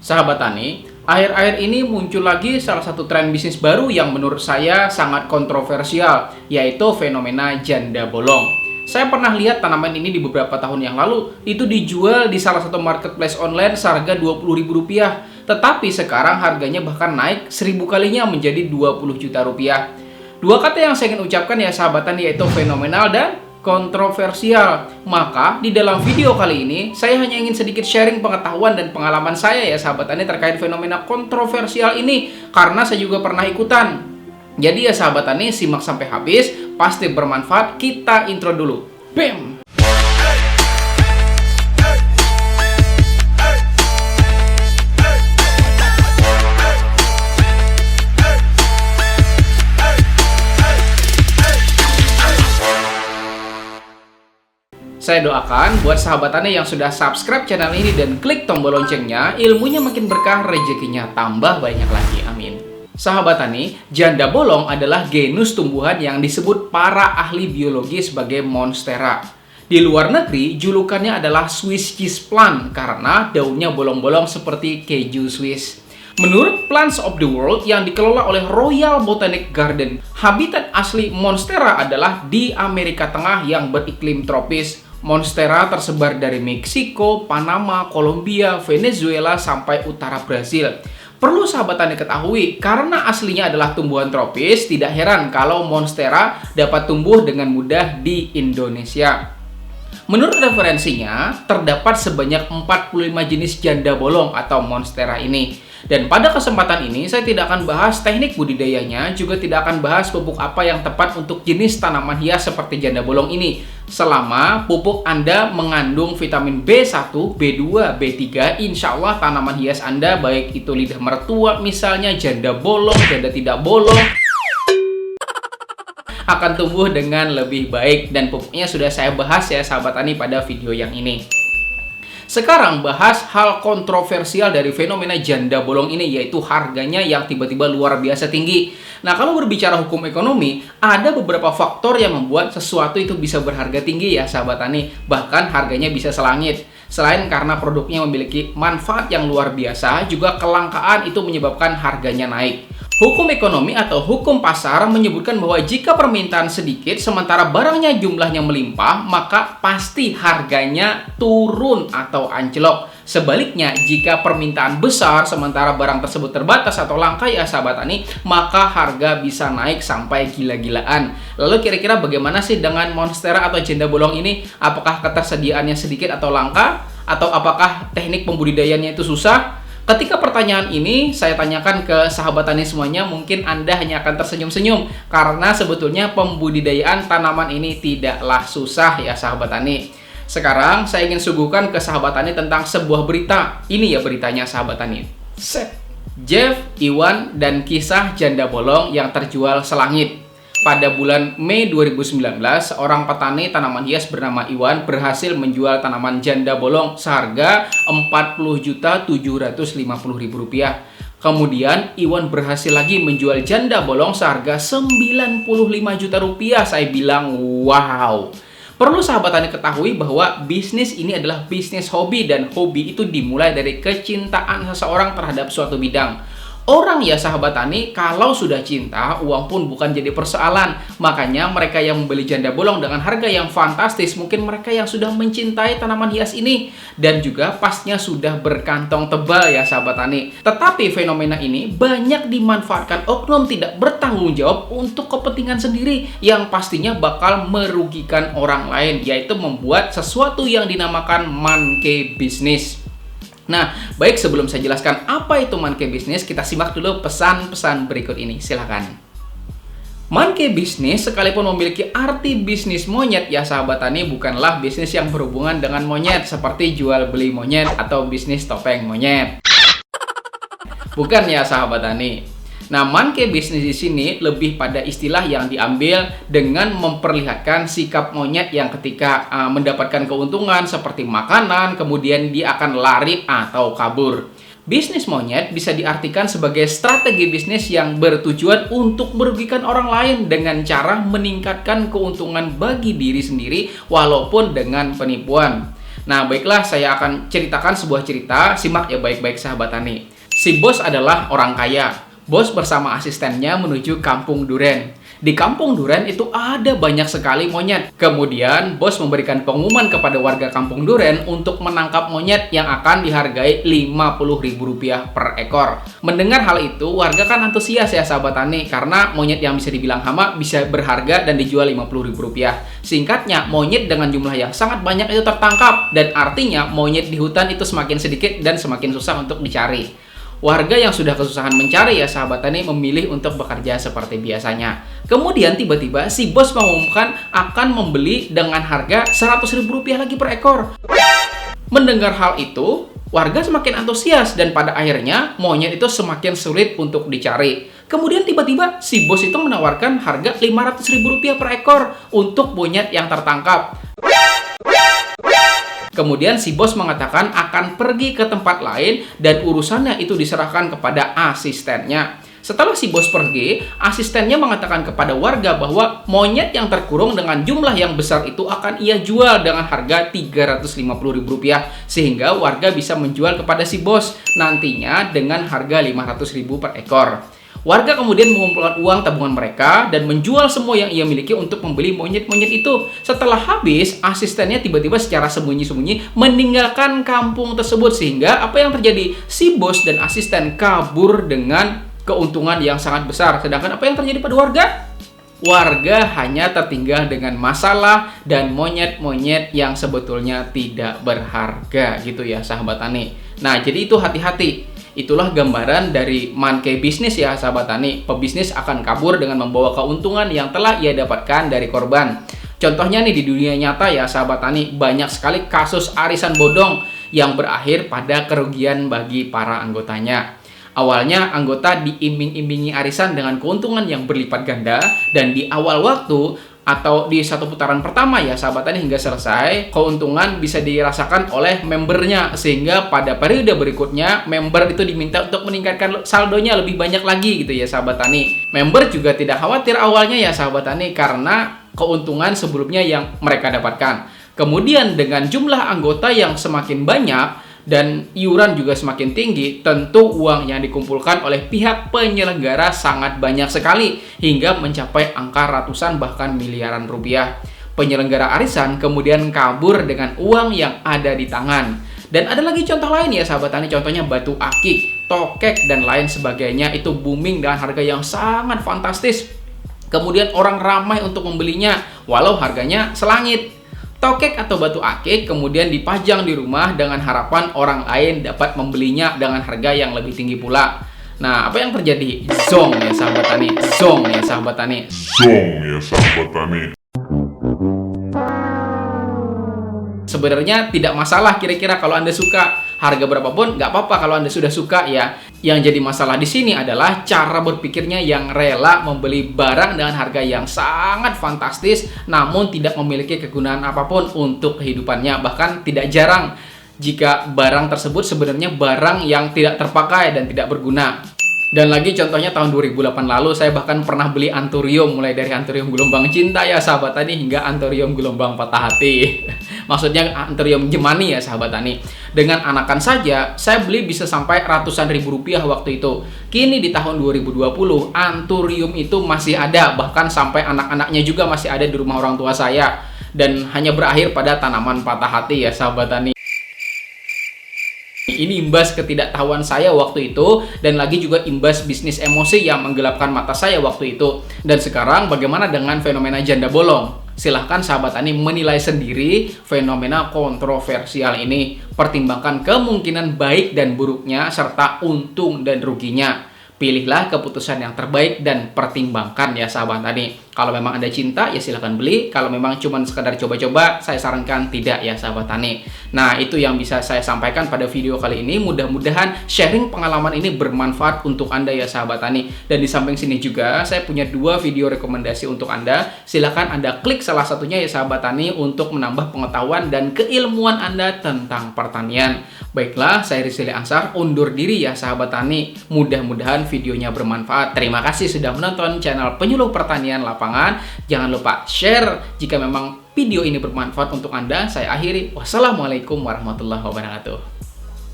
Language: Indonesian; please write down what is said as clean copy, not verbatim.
Sahabat Tani, akhir-akhir ini muncul lagi salah satu tren bisnis baru yang menurut saya sangat kontroversial, yaitu fenomena janda bolong. Saya pernah lihat tanaman ini di beberapa tahun yang lalu, itu dijual di salah satu marketplace online seharga Rp20.000, tetapi sekarang harganya bahkan naik 1000 kalinya menjadi 20 juta rupiah. Dua kata yang saya ingin ucapkan ya sahabat Tani, yaitu fenomenal dan kontroversial. Maka di dalam video kali ini saya hanya ingin sedikit sharing pengetahuan dan pengalaman saya ya sahabat Tani terkait fenomena kontroversial ini, karena saya juga pernah ikutan. Jadi ya sahabat Tani, simak sampai habis, pasti bermanfaat. Kita intro dulu. BAM! Saya doakan buat sahabat Tani yang sudah subscribe channel ini dan klik tombol loncengnya, ilmunya makin berkah, rezekinya tambah banyak lagi. Amin. Sahabat Tani, janda bolong adalah genus tumbuhan yang disebut para ahli biologi sebagai monstera. Di luar negeri, julukannya adalah Swiss cheese plant karena daunnya bolong-bolong seperti keju Swiss. Menurut Plants of the World yang dikelola oleh Royal Botanic Garden, habitat asli monstera adalah di Amerika Tengah yang beriklim tropis. Monstera tersebar dari Meksiko, Panama, Kolombia, Venezuela, sampai utara Brasil. Perlu sahabat Tani ketahui, karena aslinya adalah tumbuhan tropis, tidak heran kalau monstera dapat tumbuh dengan mudah di Indonesia. Menurut referensinya, terdapat sebanyak 45 jenis janda bolong atau monstera ini. Dan pada kesempatan ini, saya tidak akan bahas teknik budidayanya, juga tidak akan bahas pupuk apa yang tepat untuk jenis tanaman hias seperti janda bolong ini. Selama pupuk Anda mengandung vitamin B1, B2, B3, insya Allah tanaman hias Anda, baik itu lidah mertua misalnya, janda bolong, janda tidak bolong, akan tumbuh dengan lebih baik. Dan pupuknya sudah saya bahas ya sahabat Tani pada video yang ini. Sekarang bahas hal kontroversial dari fenomena janda bolong ini, yaitu harganya yang tiba-tiba luar biasa tinggi. Nah, kalau berbicara hukum ekonomi, ada beberapa faktor yang membuat sesuatu itu bisa berharga tinggi ya sahabat Tani. Bahkan harganya bisa selangit. Selain karena produknya memiliki manfaat yang luar biasa, juga kelangkaan itu menyebabkan harganya naik. Hukum ekonomi atau hukum pasar menyebutkan bahwa jika permintaan sedikit sementara barangnya jumlahnya melimpah, maka pasti harganya turun atau anjlok. Sebaliknya, jika permintaan besar sementara barang tersebut terbatas atau langka ya sahabat Tani, maka harga bisa naik sampai gila-gilaan. Lalu kira-kira bagaimana sih dengan monstera atau janda bolong ini? Apakah ketersediaannya sedikit atau langka? Atau apakah teknik pembudidayaannya itu susah? Ketika pertanyaan ini saya tanyakan ke sahabat Tani semuanya, mungkin Anda hanya akan tersenyum-senyum karena sebetulnya pembudidayaan tanaman ini tidaklah susah ya sahabat Tani. Sekarang saya ingin suguhkan ke sahabat Tani tentang sebuah berita. Ini ya beritanya sahabat Tani. Jeff, Iwan, dan kisah janda bolong yang terjual selangit. Pada bulan Mei 2019, seorang petani tanaman hias bernama Iwan berhasil menjual tanaman janda bolong seharga Rp40.750.000. Kemudian Iwan berhasil lagi menjual janda bolong seharga Rp95 juta. Saya bilang wow. Perlu sahabat Tani ketahui bahwa bisnis ini adalah bisnis hobi, dan hobi itu dimulai dari kecintaan seseorang terhadap suatu bidang. Orang ya sahabat Tani, kalau sudah cinta, uang pun bukan jadi persoalan. Makanya mereka yang membeli janda bolong dengan harga yang fantastis, mungkin mereka yang sudah mencintai tanaman hias ini. Dan juga pastinya sudah berkantong tebal ya sahabat Tani. Tetapi fenomena ini banyak dimanfaatkan oknum tidak bertanggung jawab untuk kepentingan sendiri, yang pastinya bakal merugikan orang lain, yaitu membuat sesuatu yang dinamakan monkey business. Nah, baik, sebelum saya jelaskan apa itu monkey business, kita simak dulu pesan-pesan berikut ini. Silakan. Monkey business sekalipun memiliki arti bisnis monyet ya sahabat Tani, bukanlah bisnis yang berhubungan dengan monyet seperti jual beli monyet atau bisnis topeng monyet. Bukan ya sahabat Tani. Nah, monkey business di sini lebih pada istilah yang diambil dengan memperlihatkan sikap monyet yang ketika mendapatkan keuntungan seperti makanan, kemudian dia akan lari atau kabur. Bisnis monyet bisa diartikan sebagai strategi bisnis yang bertujuan untuk merugikan orang lain dengan cara meningkatkan keuntungan bagi diri sendiri walaupun dengan penipuan. Nah, baiklah, saya akan ceritakan sebuah cerita. Simak ya baik-baik sahabat tani. Si bos adalah orang kaya. Bos bersama asistennya menuju Kampung Duren. Di Kampung Duren itu ada banyak sekali monyet. Kemudian, bos memberikan pengumuman kepada warga Kampung Duren untuk menangkap monyet yang akan dihargai Rp50.000 per ekor. Mendengar hal itu, warga kan antusias ya sahabat tani, karena monyet yang bisa dibilang hama bisa berharga dan dijual Rp50.000. Singkatnya, monyet dengan jumlah yang sangat banyak itu tertangkap, dan artinya monyet di hutan itu semakin sedikit dan semakin susah untuk dicari. Warga yang sudah kesusahan mencari ya sahabat tani memilih untuk bekerja seperti biasanya. Kemudian tiba-tiba si bos mengumumkan akan membeli dengan harga Rp100.000 lagi per ekor. Mendengar hal itu, warga semakin antusias dan pada akhirnya monyet itu semakin sulit untuk dicari. Kemudian tiba-tiba si bos itu menawarkan harga Rp500.000 per ekor untuk monyet yang tertangkap. Kemudian si bos mengatakan akan pergi ke tempat lain dan urusannya itu diserahkan kepada asistennya. Setelah si bos pergi, asistennya mengatakan kepada warga bahwa monyet yang terkurung dengan jumlah yang besar itu akan ia jual dengan harga Rp350.000 sehingga warga bisa menjual kepada si bos nantinya dengan harga Rp500.000 per ekor. Warga kemudian mengumpulkan uang tabungan mereka dan menjual semua yang ia miliki untuk membeli monyet-monyet itu. Setelah habis, asistennya tiba-tiba secara sembunyi-sembunyi meninggalkan kampung tersebut. Sehingga apa yang terjadi? Si bos dan asisten kabur dengan keuntungan yang sangat besar. Sedangkan apa yang terjadi pada warga? Warga hanya tertinggal dengan masalah dan monyet-monyet yang sebetulnya tidak berharga gitu ya sahabat tani. Nah, jadi itu hati-hati. Itulah gambaran dari monkey bisnis ya sahabat tani. Pebisnis akan kabur dengan membawa keuntungan yang telah ia dapatkan dari korban. Contohnya nih di dunia nyata ya sahabat tani, banyak sekali kasus arisan bodong yang berakhir pada kerugian bagi para anggotanya. Awalnya anggota diiming-imingi arisan dengan keuntungan yang berlipat ganda dan di awal waktu atau di satu putaran pertama ya sahabat tani hingga selesai, keuntungan bisa dirasakan oleh membernya sehingga pada periode berikutnya member itu diminta untuk meningkatkan saldonya lebih banyak lagi gitu ya sahabat tani. Member juga tidak khawatir awalnya ya sahabat tani karena keuntungan sebelumnya yang mereka dapatkan. Kemudian dengan jumlah anggota yang semakin banyak dan iuran juga semakin tinggi, tentu uang yang dikumpulkan oleh pihak penyelenggara sangat banyak sekali hingga mencapai angka ratusan bahkan miliaran rupiah. Penyelenggara arisan kemudian kabur dengan uang yang ada di tangan. Dan ada lagi contoh lain ya sahabat tani, contohnya batu akik, tokek dan lain sebagainya itu booming dengan harga yang sangat fantastis. Kemudian orang ramai untuk membelinya walau harganya selangit. Tokek atau batu akik kemudian dipajang di rumah dengan harapan orang lain dapat membelinya dengan harga yang lebih tinggi pula. Nah, apa yang terjadi? Zong ya sahabat tani. Zong ya sahabat tani. Zong ya sahabat tani. Sebenarnya tidak masalah kira-kira kalau Anda suka. Harga berapapun nggak apa-apa kalau Anda sudah suka ya. Yang jadi masalah di sini adalah cara berpikirnya yang rela membeli barang dengan harga yang sangat fantastis namun tidak memiliki kegunaan apapun untuk kehidupannya. Bahkan tidak jarang jika barang tersebut sebenarnya barang yang tidak terpakai dan tidak berguna. Dan lagi contohnya tahun 2008 lalu saya bahkan pernah beli anturium, mulai dari anturium gelombang cinta ya sahabat tani hingga anturium gelombang patah hati. Maksudnya anturium Jemani ya sahabat tani. Dengan anakan saja saya beli bisa sampai ratusan ribu rupiah waktu itu. Kini di tahun 2020 anturium itu masih ada, bahkan sampai anak-anaknya juga masih ada di rumah orang tua saya. Dan hanya berakhir pada tanaman patah hati ya sahabat tani. Ini imbas ketidaktahuan saya waktu itu dan lagi juga imbas bisnis emosi yang menggelapkan mata saya waktu itu. Dan sekarang bagaimana dengan fenomena janda bolong? Silahkan sahabat tani menilai sendiri fenomena kontroversial ini. Pertimbangkan kemungkinan baik dan buruknya serta untung dan ruginya. Pilihlah keputusan yang terbaik dan pertimbangkan ya sahabat tani. Kalau memang Anda cinta ya silahkan beli. Kalau memang cuma sekadar coba-coba, saya sarankan tidak ya sahabat tani. Nah, itu yang bisa saya sampaikan pada video kali ini. Mudah-mudahan sharing pengalaman ini bermanfaat untuk Anda ya sahabat tani. Dan di samping sini juga saya punya 2 video rekomendasi untuk Anda. Silahkan Anda klik salah satunya ya sahabat tani untuk menambah pengetahuan dan keilmuan Anda tentang pertanian. Baiklah, saya Rizky Ansar undur diri ya sahabat tani. Mudah-mudahan videonya bermanfaat. Terima kasih sudah menonton channel Penyuluh Pertanian Lapangan lapangan. Jangan lupa share jika memang video ini bermanfaat untuk Anda. Saya akhiri. Wassalamualaikum warahmatullahi wabarakatuh.